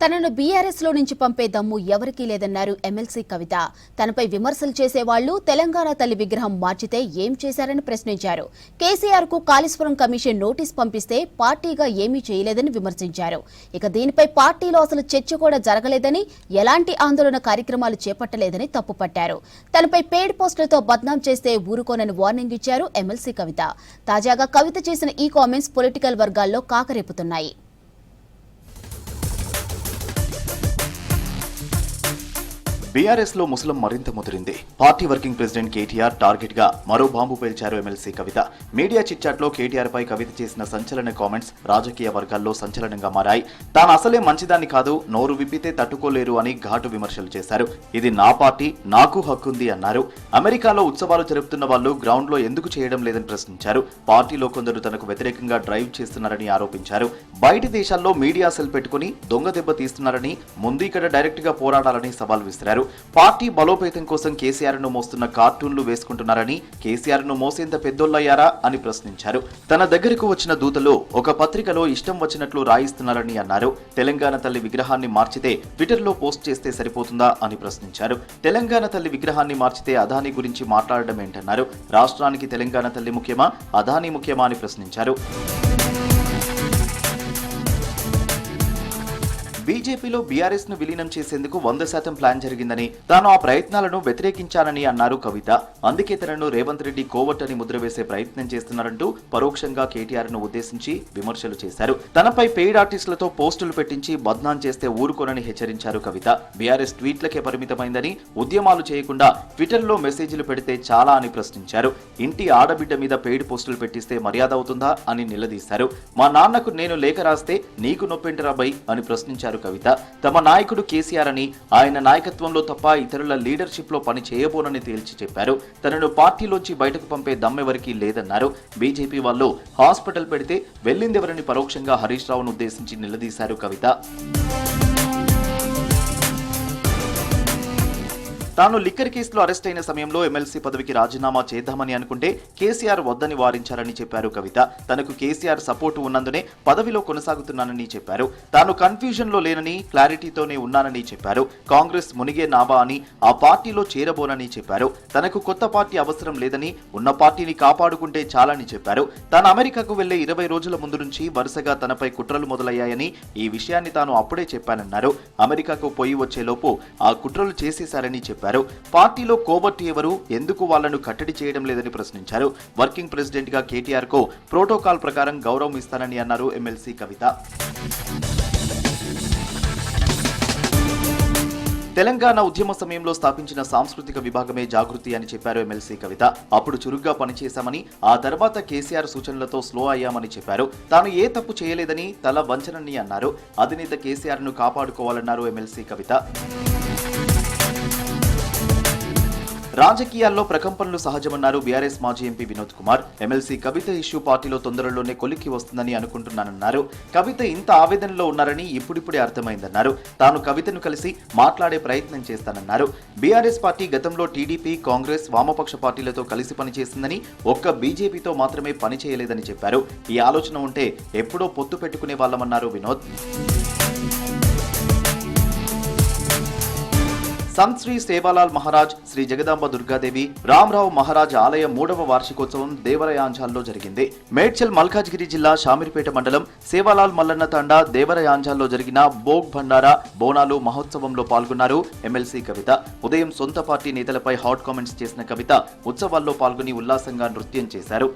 తనను బీఆర్ఎస్ లో నుంచి పంపే దమ్ము ఎవరికీ లేదన్నారు ఎమ్మెల్సీ కవిత. తనపై విమర్శలు చేసేవాళ్లు తెలంగాణ తల్లి విగ్రహం మార్చితే ఏం చేశారని ప్రశ్నించారు. కేసీఆర్ కు కాళేశ్వరం కమిషన్ నోటీస్ పంపిస్తే పార్టీగా ఏమీ చేయలేదని విమర్శించారు. ఇక దీనిపై పార్టీలో అసలు చర్చ కూడా జరగలేదని, ఎలాంటి ఆందోళన కార్యక్రమాలు చేపట్టలేదని తప్పుపట్టారు. తనపై పెయిడ్ పోస్టులతో బద్నాం చేస్తే ఊరుకోనని వార్నింగ్ ఇచ్చారు ఎమ్మెల్సీ కవిత. తాజాగా కవిత చేసిన ఈ కామెంట్స్ పొలిటికల్ వర్గాల్లో కాకరేపుతున్నాయి. బీఆర్ఎస్ లో ముసలం మరింత ముదిరింది. Party working president KTR target గా మరో బాంబు పేల్చారు ఎమ్మెల్సీ కవిత. మీడియా చిట్చాట్ లో కేటీఆర్ పై కవిత చేసిన సంచలన కామెంట్స్ రాజకీయ వర్గాల్లో సంచలనంగా మారాయి. తాను అసలే మంచిదాన్ని కాదు, నోరు విప్పితే తట్టుకోలేరు అని ఘాటు విమర్శలు చేశారు. ఇది నా పార్టీ, నాకు హక్కుంది అన్నారు. అమెరికాలో ఉత్సవాలు జరుపుతున్న వాళ్ళు గ్రౌండ్ లో ఎందుకు చేయడం లేదని ప్రశ్నించారు. పార్టీలో కొందరు తనకు వ్యతిరేకంగా డ్రైవ్ చేస్తున్నారని ఆరోపించారు. బయటి దేశాల్లో మీడియా సెల్ పెట్టుకుని దొంగ దెబ్బ తీస్తున్నారని, ముందు ఇక్కడ డైరెక్ట్ గా పోరాడాలని సవాల్ విసిరారు. పార్టీ బలోపేతం కోసం కేసీఆర్ ను మోస్తున్న కార్టూన్లు వేసుకుంటున్నారని, కేసీఆర్ ను మోసేంత పెద్దోళ్ళయ్యారా అని ప్రశ్నించారు. తన దగ్గరకు వచ్చిన దూతలు ఒక పత్రికలో ఇష్టం వచ్చినట్లు రాయిస్తున్నారని అన్నారు. తెలంగాణ తల్లి విగ్రహాన్ని మార్చితే ట్విట్టర్ లో పోస్ట్ చేస్తే సరిపోతుందా అని ప్రశ్నించారు. తెలంగాణ తల్లి విగ్రహాన్ని మార్చితే అదానీ గురించి మాట్లాడడం ఏంటన్నారు. రాష్ట్రానికి తెలంగాణ తల్లి ముఖ్యమా, అదానీ ముఖ్యమా అని ప్రశ్నించారు. బీజేపీలో బీఆర్ఎస్ ను విలీనం చేసేందుకు 100% ప్లాన్ జరిగిందని, తాను ఆ ప్రయత్నాలను వ్యతిరేకించానని అన్నారు కవిత. అందుకే తనను రేవంత్ రెడ్డి కోవట్ అని ముద్ర వేసే ప్రయత్నం చేస్తున్నారంటూ పరోక్షంగా కేటీఆర్ ను ఉద్దేశించి విమర్శలు చేశారు. తనపై పెయిడ్ ఆర్టిస్టులతో పోస్టులు పెట్టించి బద్నాం చేస్తే ఊరుకోనని హెచ్చరించారు కవిత. బీఆర్ఎస్ ట్వీట్లకే పరిమితమైందని, ఉద్యమాలు చేయకుండా ట్విట్టర్ లో మెసేజ్లు పెడితే చాలా అని ప్రశ్నించారు. ఇంటి ఆడబిడ్డ మీద పెయిడ్ పోస్టులు పెట్టిస్తే మర్యాద అవుతుందా అని నిలదీశారు. మా నాన్నకు నేను లేఖ రాస్తే నీకు నొప్పింటరా బై అని ప్రశ్నించారు కవిత. తమ నాయకుడు కేసీఆర్ అని, ఆయన నాయకత్వంలో తప్ప ఇతరుల లీడర్షిప్ లో పని చేయబోనని తేల్చి చెప్పారు. తనను పార్టీలోంచి బయటకు పంపే దమ్మెవరికీ లేదన్నారు. బీజేపీ వాళ్ళు హాస్పిటల్ పెడితే వెళ్లిందెవరని పరోక్షంగా హరీష్ రావును ఉద్దేశించి నిలదీశారు కవిత. తాను లిక్కర్ కేసులో అరెస్ట్ అయిన సమయంలో ఎమ్మెల్సీ పదవికి రాజీనామా చేద్దామని అనుకుంటే కేసీఆర్ వద్దని వారించారని చెప్పారు కవిత. తనకు కేసీఆర్ సపోర్టు ఉన్నందునే పదవిలో కొనసాగుతున్నానని చెప్పారు. తాను కన్ఫ్యూజన్ లో లేనని, క్లారిటీతోనే ఉన్నానని చెప్పారు. కాంగ్రెస్ మునిగే నావా అని, ఆ పార్టీలో చేరబోనని చెప్పారు. తనకు కొత్త పార్టీ అవసరం లేదని, ఉన్న పార్టీని కాపాడుకుంటే చాలని చెప్పారు. తాను అమెరికాకు వెళ్లే 20 రోజుల ముందు నుంచి వరుసగా తనపై కుట్రలు మొదలయ్యాయని, ఈ విషయాన్ని తాను అప్పుడే చెప్పానన్నారు. అమెరికాకు పోయి వచ్చేలోపు ఆ కుట్రలు చేసేశారని చెప్పారు. పార్టీలో కోబట్టి ఎవరు, ఎందుకు వాళ్లను కట్టడి చేయడం లేదని ప్రశ్నించారు. వర్కింగ్ ప్రెసిడెంట్ గా కేటీఆర్ కు ప్రోటోకాల్ ప్రకారం గౌరవం ఇస్తానని అన్నారు ఎమ్మెల్సీ కవిత. తెలంగాణ ఉద్యమ సమయంలో స్థాపించిన సాంస్కృతిక విభాగమే జాగృతి అని చెప్పారు ఎమ్మెల్సీ కవిత. అప్పుడు చురుగ్గా పనిచేశామని, ఆ తర్వాత కేసీఆర్ సూచనలతో స్లో అయ్యామని చెప్పారు. తాను ఏ తప్పు చేయలేదని, తల వంచనని అన్నారు. అధినేత కేసీఆర్ ను కాపాడుకోవాలన్నారు ఎమ్మెల్సీ కవిత. రాజకీయాల్లో ప్రకంపనలు సహజమన్నారు బీఆర్ఎస్ మాజీ ఎంపీ వినోద్ కుమార్. ఎమ్మెల్సీ కవిత ఇష్యూ పార్టీలో తొందరలోనే కొలిక్కి వస్తుందని అనుకుంటున్నానన్నారు. కవిత ఇంత ఆవేదనలో ఉన్నారని ఇప్పుడిప్పుడే అర్థమైందన్నారు. తాను కవితను కలిసి మాట్లాడే ప్రయత్నం చేస్తానన్నారు. బీఆర్ఎస్ పార్టీ గతంలో టీడీపీ, కాంగ్రెస్, వామపక్ష పార్టీలతో కలిసి పనిచేసిందని, ఒక్క బీజేపీతో మాత్రమే పని చేయలేదని చెప్పారు. ఈ ఆలోచన ఉంటే ఎప్పుడో పొత్తు పెట్టుకునే వాళ్ళమన్నారు వినోద్. సంత్ శ్రీ సేవాలాల్ మహారాజ్, శ్రీ జగదాంబ దుర్గాదేవి, రామరావు మహారాజ్ ఆలయ 3వ వార్షికోత్సవం దేవరయాంజాల్లో జరిగింది. మేడ్చల్ మల్కాజ్గిరి జిల్లా షామీర్పేట మండలం సేవాలాల్ మల్లన్న తండా దేవరయాంజాల్లో జరిగిన భోగ్ భండారా బోనాలు మహోత్సవంలో పాల్గొన్నారు ఎమ్మెల్సీ కవిత. ఉదయం సొంత పార్టీ నేతలపై హాట్ కామెంట్స్ చేసిన కవిత ఉత్సవాల్లో పాల్గొని ఉల్లాసంగా నృత్యం చేశారు.